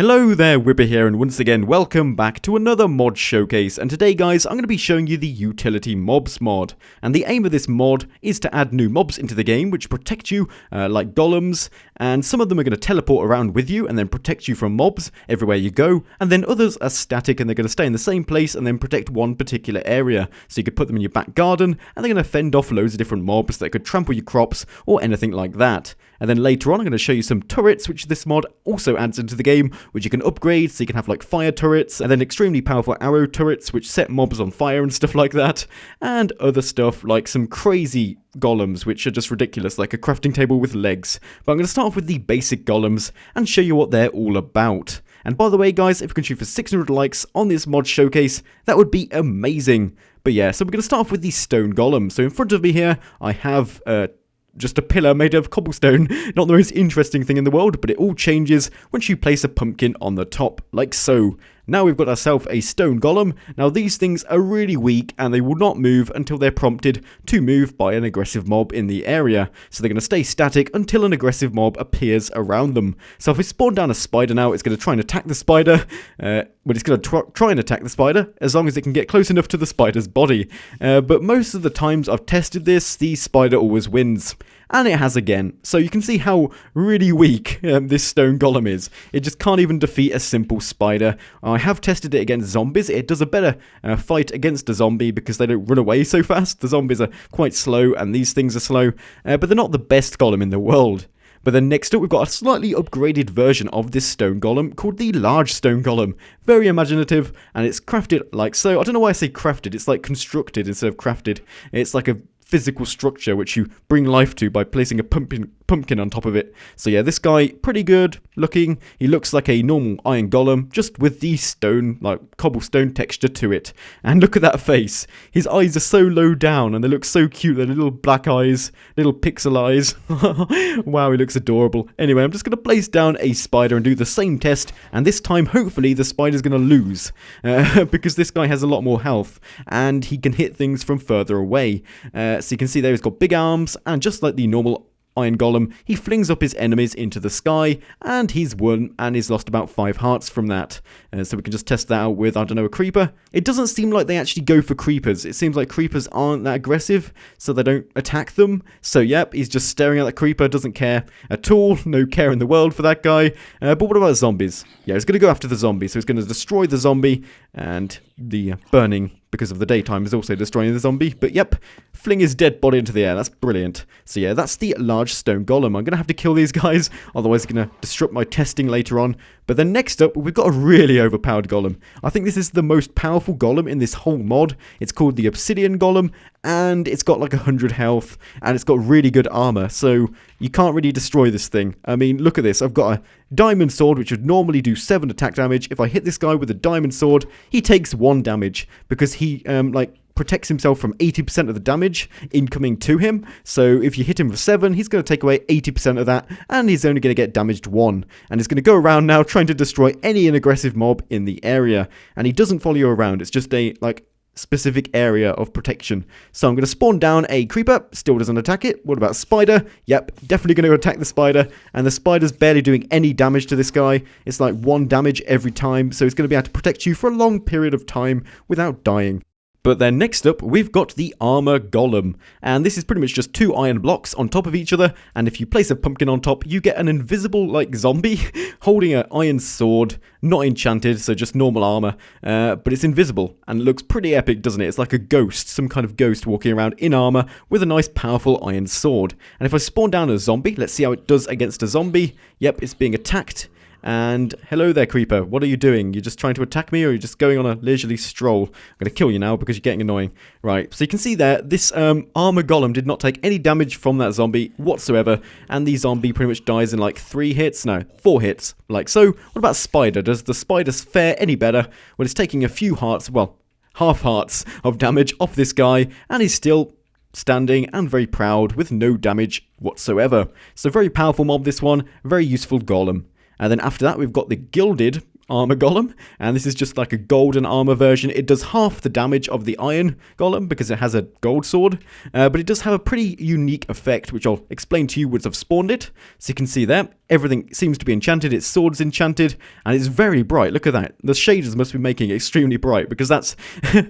Hello there, Wipper here, and once again, welcome back to another mod showcase. And today, guys, I'm going to be showing you the utility Mods mod. And the aim of this mod is to add new mobs into the game, which protect you, like golems. And some of them are going to teleport around with you and then protect you from mobs everywhere you go. And then others are static and they're going to stay in the same place and then protect one particular area. So you could put them in your back garden and they're going to fend off loads of different mobs that could trample your crops or anything like that. And then later on, I'm going to show you some turrets, which this mod also adds into the game, which you can upgrade, so you can have like fire turrets, and then extremely powerful arrow turrets, which set mobs on fire and stuff like that, and other stuff like some crazy golems, which are just ridiculous, like a crafting table with legs. But I'm going to start off with the basic golems and show you what they're all about. And by the way, guys, if you can shoot for 600 likes on this mod showcase, that would be amazing. But yeah, so we're going to start off with the stone golem. So in front of me here, I have just a pillar made of cobblestone. Not the most interesting thing in the world, but it all changes once you place a pumpkin on the top, like so. Now we've got ourselves a stone golem. Now these things are really weak and they will not move until they're prompted to move by an aggressive mob in the area. So they're going to stay static until an aggressive mob appears around them. So if we spawn down a spider now, it's going to try and attack the spider. But it's going to try and attack the spider as long as it can get close enough to the spider's body. But most of the times I've tested this, the spider always wins. And it has again. So you can see how really weak this stone golem is. It just can't even defeat a simple spider. I have tested it against zombies. It does a better fight against a zombie because they don't run away so fast. The zombies are quite slow and these things are slow. But they're not the best golem in the world. But then next up, we've got a slightly upgraded version of this stone golem called the large stone golem. Very imaginative, and it's crafted like so. I don't know why I say crafted. It's like constructed instead of crafted. It's like a physical structure which you bring life to by placing a pumpkin on top of it. So yeah, this guy, pretty good looking. He looks like a normal iron golem, just with the stone, like cobblestone texture to it. And look at that face. His eyes are so low down and they look so cute. They're little black eyes, little pixel eyes. Wow, he looks adorable. Anyway, I'm just going to place down a spider and do the same test. And this time, hopefully, the spider's going to lose. Because this guy has a lot more health and he can hit things from further away. So you can see there he's got big arms, and just like the normal iron golem, he flings up his enemies into the sky, and he's won, and he's lost about 5 hearts from that. So we can just test that out with, I don't know, a creeper. It doesn't seem like they actually go for creepers. It seems like creepers aren't that aggressive, so they don't attack them. So yep, he's just staring at that creeper, doesn't care at all, no care in the world for that guy. But what about zombies? Yeah, he's going to go after the zombie, so he's going to destroy the zombie, and the burning because of the daytime is also destroying the zombie. But yep, fling his dead body into the air. That's brilliant. So yeah, that's the large stone golem. I'm going to have to kill these guys, otherwise it's going to disrupt my testing later on. But then next up, we've got a really overpowered golem. I think this is the most powerful golem in this whole mod. It's called the obsidian golem, and it's got like 100 health, and it's got really good armor, so you can't really destroy this thing. I mean, look at this. I've got a diamond sword, which would normally do 7 attack damage. If I hit this guy with a diamond sword, he takes 1 damage, because he, protects himself from 80% of the damage incoming to him. So if you hit him with 7, he's going to take away 80% of that, and he's only going to get damaged 1. And he's going to go around now trying to destroy any aggressive mob in the area. And he doesn't follow you around. It's just a, specific area of protection. So I'm going to spawn down a creeper. Still doesn't attack it. What about spider? Yep, definitely going to attack the spider. And the spider's barely doing any damage to this guy. It's like 1 damage every time. So he's going to be able to protect you for a long period of time without dying. But then next up, we've got the armor golem. And this is pretty much just 2 iron blocks on top of each other. And if you place a pumpkin on top, you get an invisible, zombie holding an iron sword. Not enchanted, so just normal armor. But it's invisible and it looks pretty epic, doesn't it? It's like a ghost, some kind of ghost walking around in armor with a nice powerful iron sword. And if I spawn down a zombie, let's see how it does against a zombie. Yep, it's being attacked. And hello there, creeper. What are you doing? You're just trying to attack me, or you're just going on a leisurely stroll? I'm going to kill you now because you're getting annoying. Right, so you can see there, this armor golem did not take any damage from that zombie whatsoever, and the zombie pretty much dies in like 3 hits. No, 4 hits. Like so. What about spider? Does the spider fare any better? Well, it's taking a few hearts, well, half hearts of damage off this guy, and he's still standing and very proud with no damage whatsoever. So very powerful mob, this one. Very useful golem. And then after that, we've got the gilded armor golem, and this is just like a golden armor version. It does half the damage of the iron golem because it has a gold sword, but it does have a pretty unique effect, which I'll explain to you once I've spawned it. So you can see there, everything seems to be enchanted, its sword's enchanted, and it's very bright. Look at that. The shaders must be making it extremely bright, because that's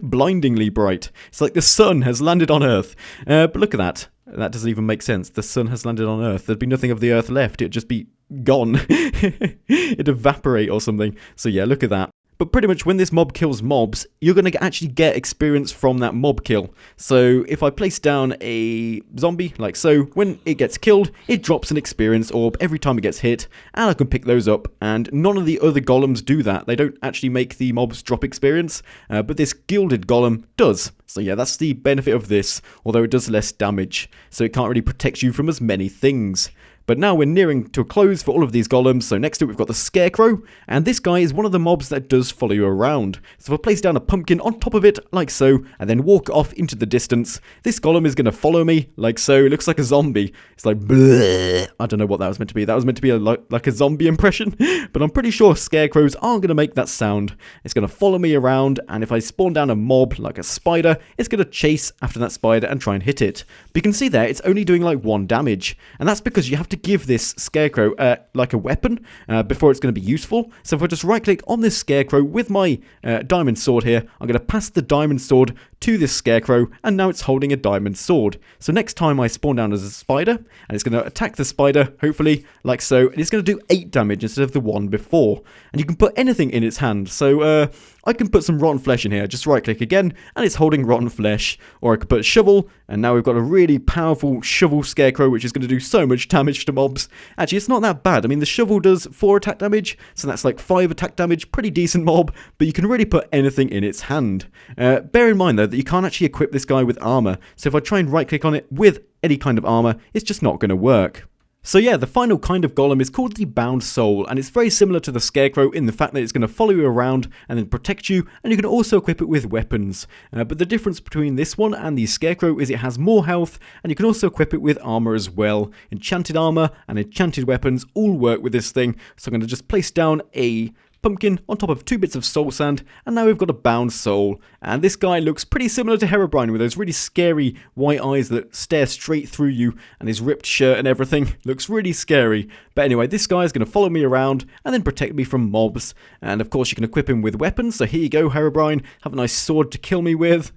blindingly bright. It's like the sun has landed on Earth. But look at that. That doesn't even make sense. The sun has landed on Earth. There'd be nothing of the Earth left. It'd just be gone. It'd evaporate or something. So yeah, look at that. But pretty much when this mob kills mobs, you're going to actually get experience from that mob kill. So if I place down a zombie, like so, when it gets killed, it drops an experience orb every time it gets hit, and I can pick those up, and none of the other golems do that. They don't actually make the mobs drop experience, but this gilded golem does. So yeah, that's the benefit of this, although it does less damage, so it can't really protect you from as many things. But now we're nearing to a close for all of these golems, so next to it we've got the Scarecrow, and this guy is one of the mobs that does follow you around. So if I place down a pumpkin on top of it, like so, and then walk off into the distance, this golem is going to follow me, like so. It looks like a zombie. It's like, bleh. I don't know what that was meant to be. That was meant to be like a zombie impression, but I'm pretty sure Scarecrows aren't going to make that sound. It's going to follow me around, and if I spawn down a mob, like a spider, it's going to chase after that spider and try and hit it. But you can see there, it's only doing like 1 damage, and that's because you have to give this Scarecrow like a weapon before it's going to be useful. So if I just right click on this Scarecrow with my diamond sword here, I'm going to pass the diamond sword to this Scarecrow, and now it's holding a diamond sword. So next time I spawn down as a spider, and it's going to attack the spider, hopefully, like so, and it's going to do 8 damage instead of the 1 before. And you can put anything in its hand. So I can put some rotten flesh in here, just right click again, and it's holding rotten flesh. Or I could put a shovel, and now we've got a really powerful shovel Scarecrow, which is going to do so much damage to mobs. Actually, it's not that bad. I mean, the shovel does 4 attack damage, so that's like 5 attack damage, pretty decent mob, but you can really put anything in its hand. Bear in mind, though, that you can't actually equip this guy with armor, so if I try and right click on it with any kind of armor, it's just not going to work. So yeah, the final kind of golem is called the Bound Soul, and it's very similar to the Scarecrow in the fact that it's going to follow you around and then protect you, and you can also equip it with weapons. But the difference between this one and the Scarecrow is it has more health, and you can also equip it with armor as well. Enchanted armor and enchanted weapons all work with this thing, so I'm going to just place down a pumpkin on top of 2 bits of soul sand, and now we've got a Bound Soul. And this guy looks pretty similar to Herobrine, with those really scary white eyes that stare straight through you, and his ripped shirt and everything looks really scary. But anyway, this guy is going to follow me around and then protect me from mobs. And of course you can equip him with weapons, so here you go, Herobrine, have a nice sword to kill me with.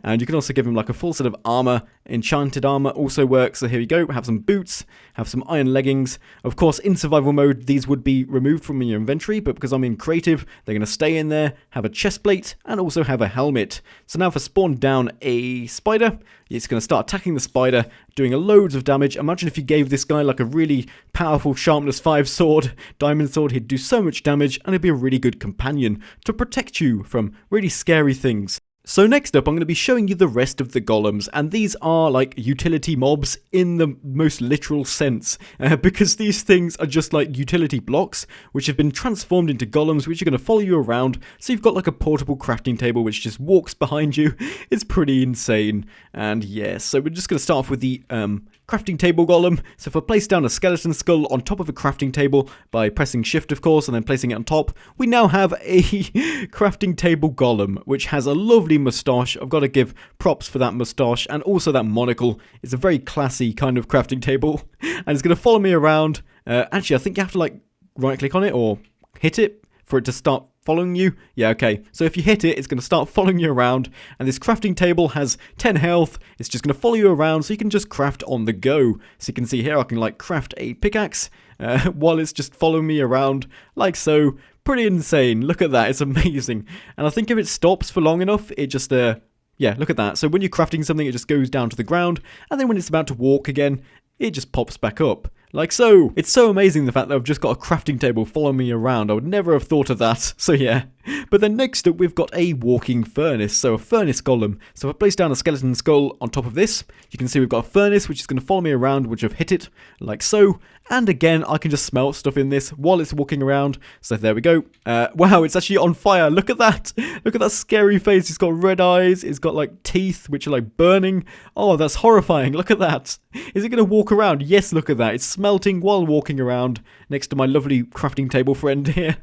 And you can also give him like a full set of armor. Enchanted armor also works, so here we go, have some boots, have some iron leggings. Of course, in survival mode, these would be removed from your inventory, but because I'm in creative, they're going to stay in there, have a chest plate, and also have a helmet. So now if I spawn down a spider, it's going to start attacking the spider, doing loads of damage. Imagine if you gave this guy like a really powerful sharpness 5 sword, diamond sword, he'd do so much damage, and he'd be a really good companion to protect you from really scary things. So next up, I'm going to be showing you the rest of the golems, and these are like utility mobs in the most literal sense, because these things are just like utility blocks, which have been transformed into golems, which are going to follow you around. So you've got like a portable crafting table, which just walks behind you. It's pretty insane. And yeah, so we're just going to start off with the crafting table golem. So if I place down a skeleton skull on top of a crafting table by pressing shift, of course, and then placing it on top, we now have a crafting table golem, which has a lovely moustache. I've got to give props for that moustache and also that monocle. It's a very classy kind of crafting table, and it's going to follow me around. Actually, I think you have to like right click on it or hit it for it to start following you. Yeah, okay. So if you hit it, it's going to start following you around, and this crafting table has 10 health. It's just going to follow you around, so you can just craft on the go. So you can see here, I can like craft a pickaxe while it's just following me around, like so. Pretty insane. Look at that. It's amazing. And I think if it stops for long enough, it just yeah, look at that. So when you're crafting something, it just goes down to the ground, and then when it's about to walk again, it just pops back up. Like so. It's so amazing the fact that I've just got a crafting table following me around. I would never have thought of that. So yeah. But then next up, we've got a walking furnace. So a furnace golem. So if I place down a skeleton skull on top of this, you can see we've got a furnace which is going to follow me around, which I've hit it like so. And again, I can just smelt stuff in this while it's walking around. So there we go. Wow, it's actually on fire. Look at that. Look at that scary face. It's got red eyes. It's got like teeth which are like burning. Oh, that's horrifying. Look at that. Is it going to walk around? Yes, look at that. It's smelting while walking around next to my lovely crafting table friend here.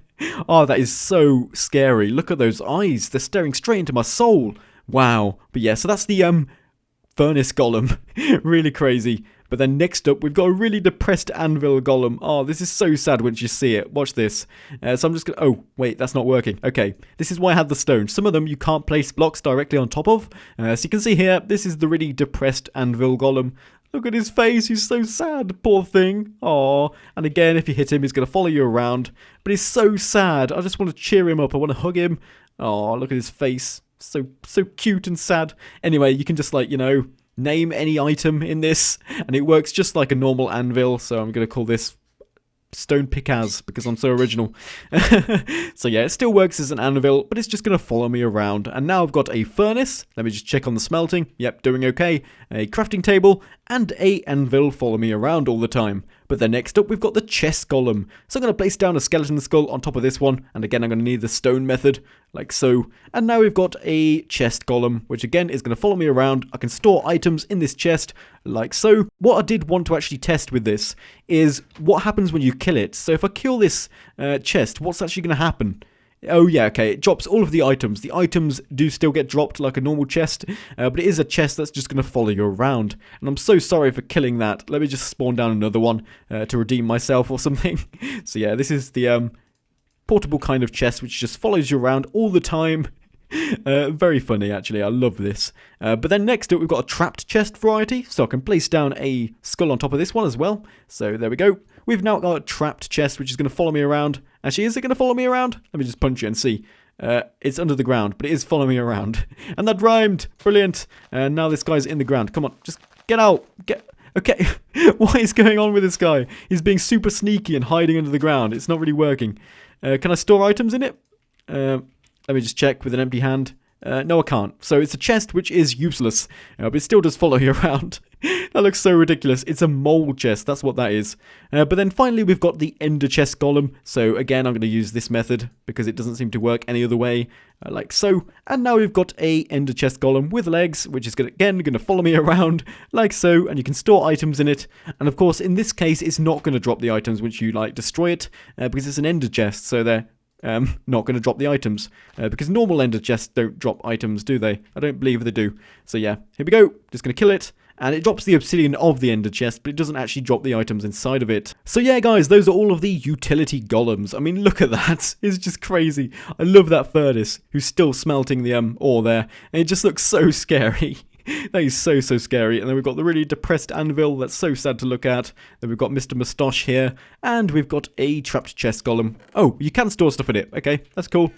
Oh, that is so scary. Look at those eyes. They're staring straight into my soul. Wow. But yeah, so that's the furnace golem. Really crazy. But then next up, we've got a really depressed anvil golem. Oh, this is so sad once you see it. Watch this. So I'm just going to... Oh, wait, that's not working. Okay, this is why I had the stone. Some of them you can't place blocks directly on top of. So you can see here, this is the really depressed anvil golem. Look at his face. He's so sad. Poor thing. Aw. And again, if you hit him, he's going to follow you around. But he's so sad. I just want to cheer him up. I want to hug him. Aw, look at his face. So cute and sad. Anyway, you can just like, name any item in this, and it works just like a normal anvil, so I'm going to call this stone pickaxe because I'm so original. So yeah, it still works as an anvil, but it's just going to follow me around. And now I've got a furnace. Let me just check on the smelting. Yep, doing okay. A crafting table and a anvil follow me around all the time. But then next up, we've got the chest golem. So I'm going to place down a skeleton skull on top of this one. And again, I'm going to need the stone method, like so. And now we've got a chest golem, which again is going to follow me around. I can store items in this chest, like so. What I did want to actually test with this is what happens when you kill it. So if I kill this chest, what's actually going to happen? Oh yeah, okay, it drops all of the items. The items do still get dropped like a normal chest, but it is a chest that's just going to follow you around. And I'm so sorry for killing that. Let me just spawn down another one to redeem myself or something. So yeah, this is the portable kind of chest which just follows you around all the time. Very funny, actually. I love this. But then next up, we've got a trapped chest variety. So I can place down a skull on top of this one as well. So there we go. We've now got a trapped chest, which is going to follow me around. Actually, is it going to follow me around? Let me just punch it and see. It's under the ground, but it is following me around. And that rhymed. Brilliant. And now this guy's in the ground. Come on, just get out. Okay. What is going on with this guy? He's being super sneaky and hiding under the ground. It's not really working. Can I store items in it? Let me just check with an empty hand. No, I can't. So it's a chest which is useless, but it still does follow you around. That looks so ridiculous. It's a mole chest. That's what that is. But then finally, we've got the ender chest golem. So again, I'm going to use this method because it doesn't seem to work any other way, like so. And now we've got a ender chest golem with legs, which is again going to follow me around, like so. And you can store items in it. And of course, in this case, it's not going to drop the items once you destroy it because it's an ender chest. So they're not going to drop the items because normal ender chests don't drop items, do they? I don't believe they do. So yeah, here we go. Just going to kill it. And it drops the obsidian of the ender chest, but it doesn't actually drop the items inside of it. So yeah, guys, those are all of the utility golems. I mean, look at that. It's just crazy. I love that furnace who's still smelting the ore there. And it just looks so scary. That is so scary. And then we've got the really depressed anvil. That's so sad to look at. Then we've got Mr. Moustache here. And we've got a trapped chest golem. Oh, you can store stuff in it. Okay, that's cool.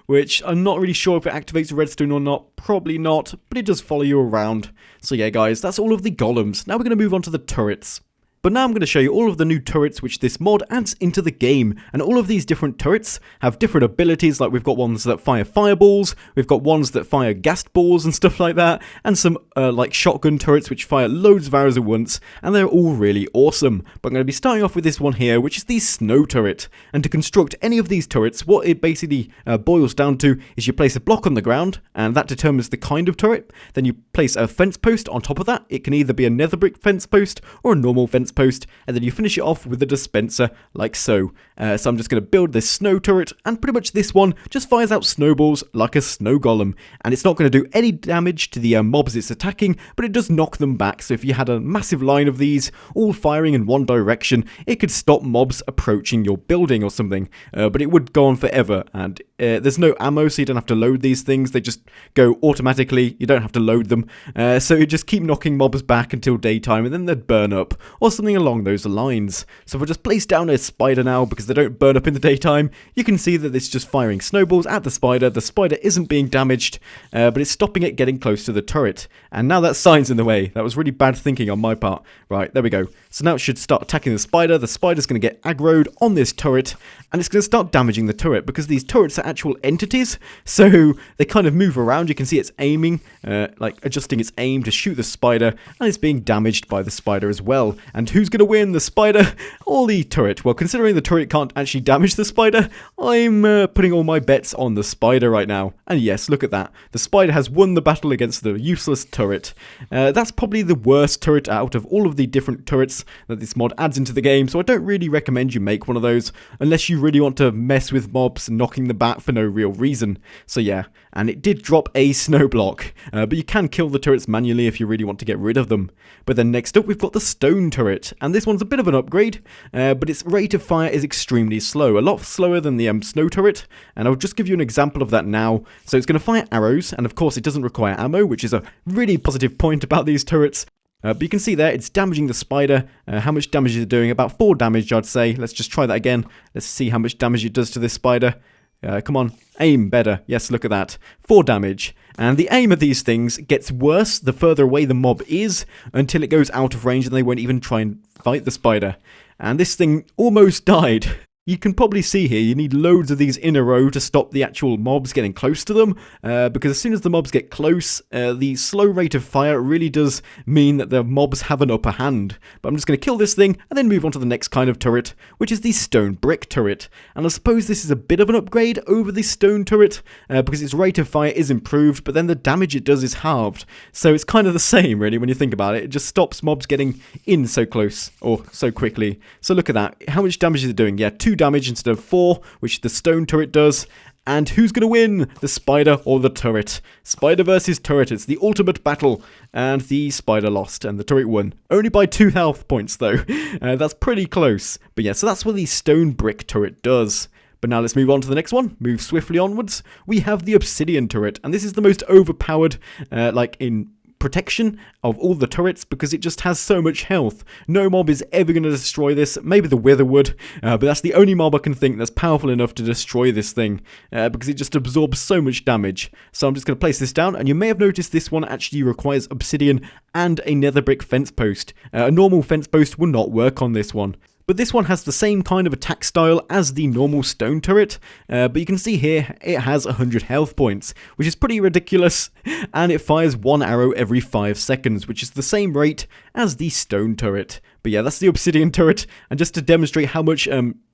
Which I'm not really sure if it activates redstone or not. Probably not. But it does follow you around. So yeah, guys, that's all of the golems. Now we're going to move on to the turrets. But now I'm going to show you all of the new turrets which this mod adds into the game. And all of these different turrets have different abilities, like we've got ones that fire fireballs, we've got ones that fire gas balls and stuff like that, and some like shotgun turrets which fire loads of arrows at once, and they're all really awesome. But I'm going to be starting off with this one here, which is the snow turret. And to construct any of these turrets, what it basically boils down to is you place a block on the ground, and that determines the kind of turret. Then you place a fence post on top of that. It can either be a nether brick fence post or a normal fence post, and then you finish it off with a dispenser like so. So I'm just going to build this snow turret, and pretty much this one just fires out snowballs like a snow golem, and it's not going to do any damage to the mobs it's attacking, but it does knock them back. So if you had a massive line of these all firing in one direction, it could stop mobs approaching your building or something, but it would go on forever. And there's no ammo, so you don't have to load these things. They just go automatically. You don't have to load them, so you just keep knocking mobs back until daytime, and then they'd burn up or something along those lines. So if I just place down a spider now, because they don't burn up in the daytime, you can see that it's just firing snowballs at the spider. The spider isn't being damaged, but it's stopping it getting close to the turret. And now that sign's in the way. That was really bad thinking on my part. Right, there we go. So now it should start attacking the spider. The spider's going to get aggroed on this turret, and it's going to start damaging the turret, because these turrets are actual entities, so they kind of move around. You can see it's aiming, like adjusting its aim to shoot the spider, and it's being damaged by the spider as well. And who's going to win, the spider or the turret? Well, considering the turret can't actually damage the spider, I'm putting all my bets on the spider right now. And yes, look at that. The spider has won the battle against the useless turret. That's probably the worst turret out of all of the different turrets that this mod adds into the game, so I don't really recommend you make one of those unless you really want to mess with mobs and knocking them back for no real reason. So yeah, and it did drop a snow block, but you can kill the turrets manually if you really want to get rid of them. But then next up we've got the stone turret, and this one's a bit of an upgrade, but its rate of fire is extremely slow, a lot slower than the snow turret, and I'll just give you an example of that now. So it's going to fire arrows, and of course it doesn't require ammo, which is a really positive point about these turrets. But you can see there, it's damaging the spider. How much damage is it doing? About 4 damage, I'd say. Let's just try that again. Let's see how much damage it does to this spider. Come on, aim better. Yes, look at that. 4 damage. And the aim of these things gets worse the further away the mob is, until it goes out of range and they won't even try and fight the spider. And this thing almost died. You can probably see here, you need loads of these in a row to stop the actual mobs getting close to them, because as soon as the mobs get close, the slow rate of fire really does mean that the mobs have an upper hand. But I'm just going to kill this thing, and then move on to the next kind of turret, which is the stone brick turret. And I suppose this is a bit of an upgrade over the stone turret, because its rate of fire is improved, but then the damage it does is halved. So it's kind of the same, really, when you think about it. It just stops mobs getting in so close, or so quickly. So look at that. How much damage is it doing? Yeah, 2 damage instead of 4, which the stone turret does. And who's going to win? The spider or the turret? Spider versus turret. It's the ultimate battle. And the spider lost and the turret won. Only by 2 health points though. That's pretty close. But yeah, so that's what the stone brick turret does. But now let's move on to the next one. Move swiftly onwards. We have the obsidian turret. And this is the most overpowered, in protection of all the turrets, because it just has so much health. No mob is ever going to destroy this. Maybe the wither would, but that's the only mob I can think that's powerful enough to destroy this thing, because it just absorbs so much damage. So I'm just going to place this down, and you may have noticed this one actually requires obsidian and a nether brick fence post. A normal fence post will not work on this one. But this one has the same kind of attack style as the normal stone turret, but you can see here it has 100 health points, which is pretty ridiculous, and it fires 1 arrow every 5 seconds, which is the same rate as the stone turret. But yeah, that's the obsidian turret, and just to demonstrate how much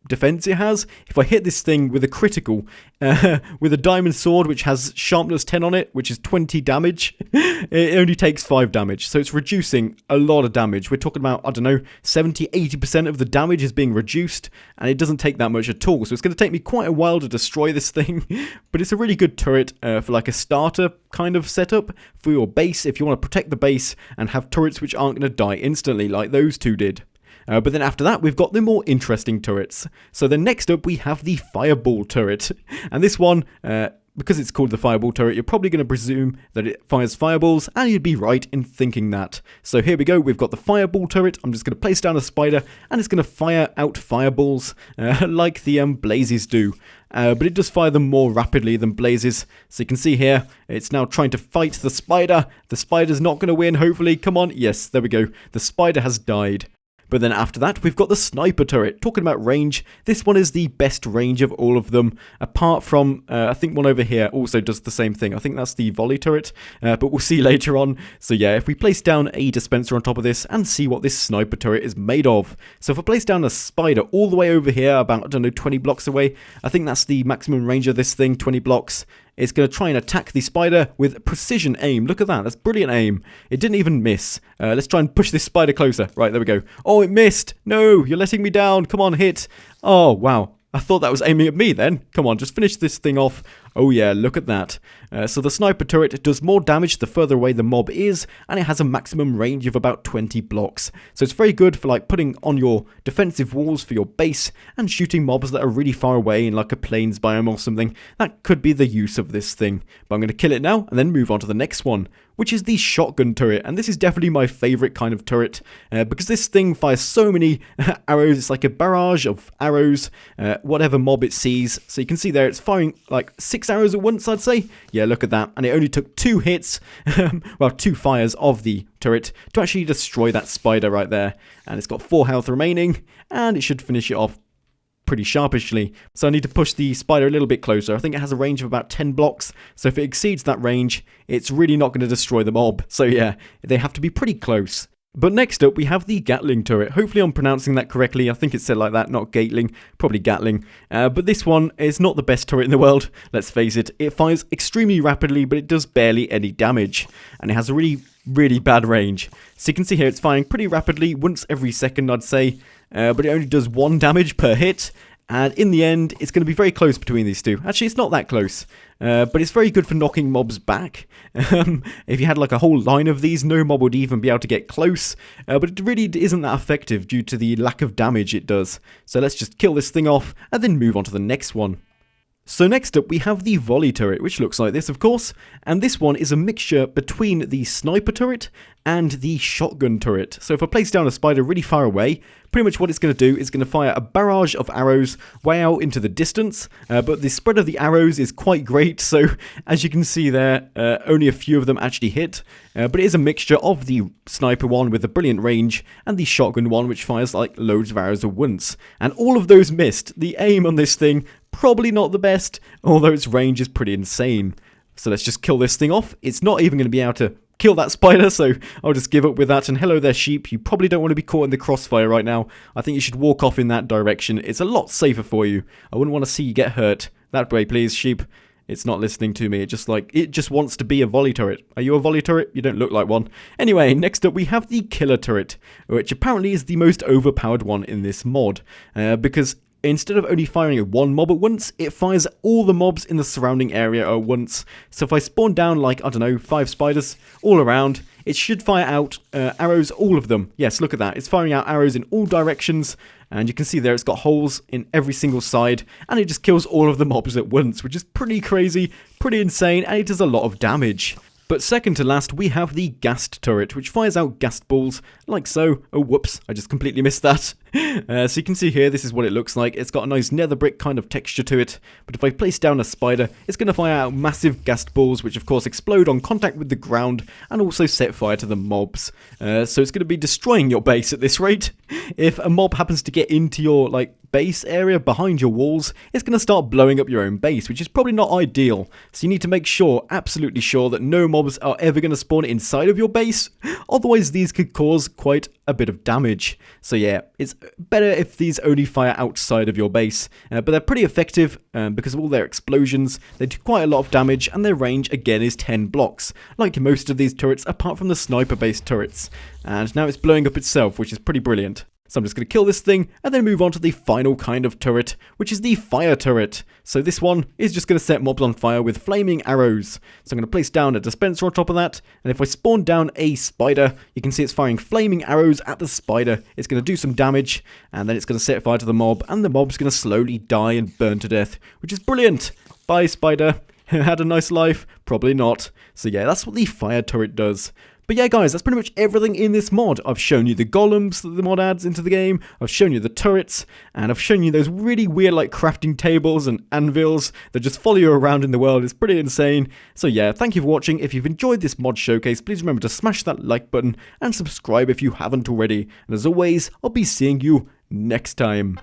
defense it has, if I hit this thing with a critical, with a diamond sword which has sharpness 10 on it, which is 20 damage, it only takes 5 damage, so it's reducing a lot of damage. We're talking about, I don't know, 70-80% of the damage is being reduced, and it doesn't take that much at all, so it's going to take me quite a while to destroy this thing, but it's a really good turret for like a starter kind of setup for your base, if you want to protect the base and have turrets which aren't going to die instantly like those two did. But then after that, we've got the more interesting turrets. So then next up, we have the fireball turret. And this one, because it's called the fireball turret, you're probably going to presume that it fires fireballs, and you'd be right in thinking that. So here we go, we've got the fireball turret. I'm just going to place down a spider, and it's going to fire out fireballs like the blazes do. But it does fire them more rapidly than blazes. So you can see here, it's now trying to fight the spider. The spider's not going to win, hopefully. Come on. Yes, there we go. The spider has died. But then after that, we've got the sniper turret. Talking about range, this one is the best range of all of them, apart from, I think one over here also does the same thing. I think that's the volley turret, but we'll see later on. So yeah, if we place down a dispenser on top of this and see what this sniper turret is made of. So if I place down a spider all the way over here, about, I don't know, 20 blocks away, I think that's the maximum range of this thing, 20 blocks. It's going to try and attack the spider with precision aim. Look at that. That's brilliant aim. It didn't even miss. Let's try and push this spider closer. Right, there we go. Oh, it missed. No, you're letting me down. Come on, hit. Oh, wow. I thought that was aiming at me then. Come on, just finish this thing off. Oh yeah, look at that. So the sniper turret does more damage the further away the mob is, and it has a maximum range of about 20 blocks. So it's very good for like putting on your defensive walls for your base and shooting mobs that are really far away in like a plains biome or something. That could be the use of this thing. But I'm going to kill it now and then move on to the next one, which is the shotgun turret. And this is definitely my favorite kind of turret because this thing fires so many arrows. It's like a barrage of arrows, whatever mob it sees. So you can see there it's firing like 6 arrows at once, I'd say. Yeah, look at that. And it only took 2 hits, well, 2 fires of the turret to actually destroy that spider right there. And it's got 4 health remaining, and it should finish it off pretty sharpishly. So I need to push the spider a little bit closer. I think it has a range of about 10 blocks. So if it exceeds that range, it's really not going to destroy the mob. So yeah, they have to be pretty close. But next up, we have the Gatling turret. Hopefully I'm pronouncing that correctly. I think it's said like that, not Gatling, probably Gatling. But this one is not the best turret in the world, let's face it. It fires extremely rapidly, but it does barely any damage. And it has a really bad range. So you can see here it's firing pretty rapidly, once every second I'd say. But it only does 1 damage per hit. And in the end, it's going to be very close between these two. Actually, it's not that close. But it's very good for knocking mobs back. If you had like a whole line of these, no mob would even be able to get close. But it really isn't that effective due to the lack of damage it does. So let's just kill this thing off and then move on to the next one. So next up we have the volley turret, which looks like this of course, and this one is a mixture between the sniper turret and the shotgun turret. So if I place down a spider really far away, pretty much what it's going to do is going to fire a barrage of arrows way out into the distance, but the spread of the arrows is quite great, so as you can see there, only a few of them actually hit, but it is a mixture of the sniper one with a brilliant range and the shotgun one which fires like loads of arrows at once, and all of those missed. The aim on this thing, probably not the best, although its range is pretty insane. So let's just kill this thing off. It's not even going to be able to kill that spider, so I'll just give up with that. And hello there, sheep. You probably don't want to be caught in the crossfire right now. I think you should walk off in that direction. It's a lot safer for you. I wouldn't want to see you get hurt. That way, please, sheep. It's not listening to me. It just wants to be a volley turret. Are you a volley turret? You don't look like one. Anyway, next up we have the killer turret, which apparently is the most overpowered one in this mod, because instead of only firing at one mob at once, it fires all the mobs in the surrounding area at once. So if I spawn down like, I don't know, 5 spiders all around, it should fire out arrows, all of them. Yes, look at that. It's firing out arrows in all directions. And you can see there it's got holes in every single side. And it just kills all of the mobs at once, which is pretty crazy, pretty insane, and it does a lot of damage. But second to last, we have the Ghast turret, which fires out ghast balls, like so. Oh, whoops, I just completely missed that. So you can see here, this is what it looks like. It's got a nice nether brick kind of texture to it. But if I place down a spider, it's going to fire out massive ghast balls, which of course explode on contact with the ground and also set fire to the mobs. So it's going to be destroying your base at this rate. If a mob happens to get into your, base area behind your walls, it's going to start blowing up your own base, which is probably not ideal. So you need to make sure, absolutely sure, that no mobs are ever going to spawn inside of your base. Otherwise, these could cause quite a bit of damage. So yeah, it's better if these only fire outside of your base. But they're pretty effective because of all their explosions. They do quite a lot of damage, and their range, again, is 10 blocks. Like most of these turrets, apart from the sniper-based turrets. And now it's blowing up itself, which is pretty brilliant. So I'm just going to kill this thing and then move on to the final kind of turret, which is the fire turret. So this one is just going to set mobs on fire with flaming arrows. So I'm going to place down a dispenser on top of that, and if I spawn down a spider, you can see it's firing flaming arrows at the spider. It's going to do some damage, and then it's going to set fire to the mob, and the mob's going to slowly die and burn to death, which is brilliant. Bye, spider. Had a nice life? Probably not. So yeah, that's what the fire turret does. But yeah, guys, that's pretty much everything in this mod. I've shown you the golems that the mod adds into the game, I've shown you the turrets, and I've shown you those really weird crafting tables and anvils that just follow you around in the world. It's pretty insane. So yeah, thank you for watching. If you've enjoyed this mod showcase, please remember to smash that like button and subscribe if you haven't already. And as always, I'll be seeing you next time.